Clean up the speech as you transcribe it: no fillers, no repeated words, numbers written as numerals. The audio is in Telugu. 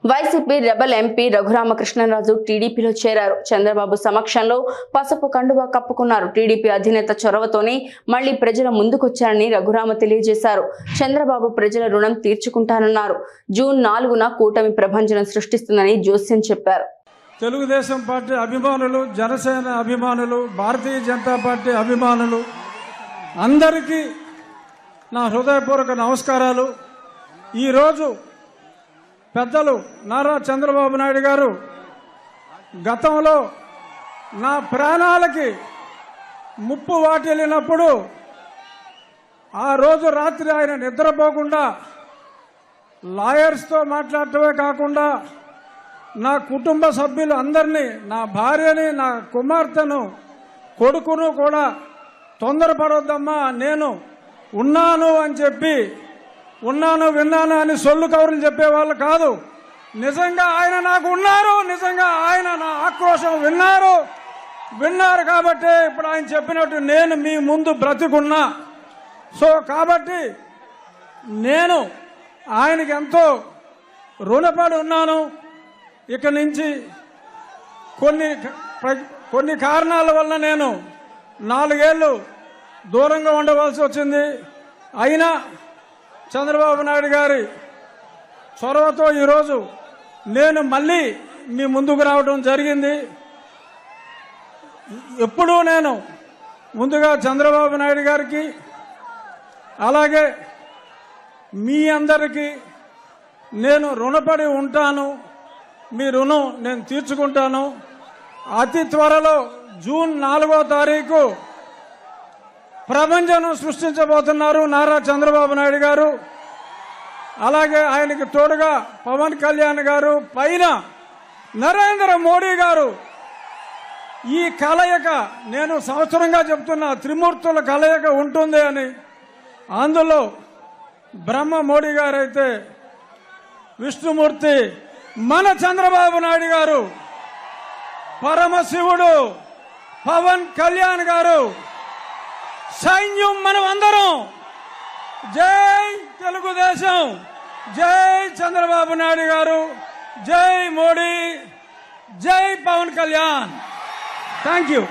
వైసీపీ రెబల్ ఎంపీ రఘురామకృష్ణరాజు టీడీపీలో చేరారు. చంద్రబాబు సమక్షంలో పసుపు కండువా కప్పుకున్నారు. టీడీపీ అధినేత చొరవతోనే మళ్లీ ప్రజల ముందుకొచ్చారని రఘురామ తెలియజేశారు. చంద్రబాబు ప్రజల రుణం తీర్చుకుంటానన్నారు. జూన్ 4న కూటమి ప్రభంజనం సృష్టిస్తుందని జోస్యం చెప్పారు. తెలుగుదేశం పార్టీ అభిమానులు, జనసేన అభిమానులు, భారతీయ జనతా పార్టీ అభిమానులు అందరికీ నా హృదయపూర్వక నమస్కారాలు. ఈరోజు పెద్దలు నారా చంద్రబాబు నాయుడు గారు గతంలో నా ప్రాణాలకి ముప్పు వాటిల్లినప్పుడు ఆ రోజు రాత్రి ఆయన నిద్రపోకుండా లాయర్స్తో మాట్లాడటమే కాకుండా నా కుటుంబ సభ్యులు అందరినీ, నా భార్యని, నా కుమార్తెను, కొడుకును కూడా తొందరపడొద్దమ్మా, నేను ఉన్నాను అని చెప్పి, ఉన్నాను విన్నాను అని సొల్లు కౌరులు చెప్పేవాళ్ళు కాదు. నిజంగా ఆయన నాకు ఉన్నారు, నిజంగా ఆయన నా ఆక్రోశం విన్నారు కాబట్టి ఇప్పుడు ఆయన చెప్పినట్టు నేను మీ ముందు బ్రతికున్నా. సో కాబట్టి నేను ఆయనకి ఎంతో రుణపడి ఉన్నాను. ఇక నుంచి కొన్ని కారణాల వల్ల నేను 4 ఏళ్ళు దూరంగా ఉండవలసి వచ్చింది. అయినా చంద్రబాబు నాయుడు గారి చొరవతో ఈరోజు నేను మళ్ళీ మీ ముందుకు రావడం జరిగింది. ఎప్పుడూ నేను ముందుగా చంద్రబాబు నాయుడు గారికి, అలాగే మీ అందరికీ నేను రుణపడి ఉంటాను. మీ రుణం నేను తీర్చుకుంటాను. అతి త్వరలో జూన్ 4వ తారీఖు ప్రభంజనం సృష్టించబోతున్నారు నారా చంద్రబాబు నాయుడు గారు. అలాగే ఆయనకి తోడుగా పవన్ కళ్యాణ్ గారు, పైన నరేంద్ర మోడీ గారు. ఈ కలయిక నేను సంవత్సరంగా చెప్తున్నా, త్రిమూర్తుల కలయిక ఉంటుంది అని. అందులో బ్రహ్మ మోడీ గారు అయితే విష్ణుమూర్తి మన చంద్రబాబు నాయుడు గారు, పరమశివుడు పవన్ కళ్యాణ్ గారు, సైన్యం మనం అందరం. జై తెలుగుదేశం, జై చంద్రబాబు నాయుడు గారు, జై మోడీ, జై పవన్ కళ్యాణ్. Thank you.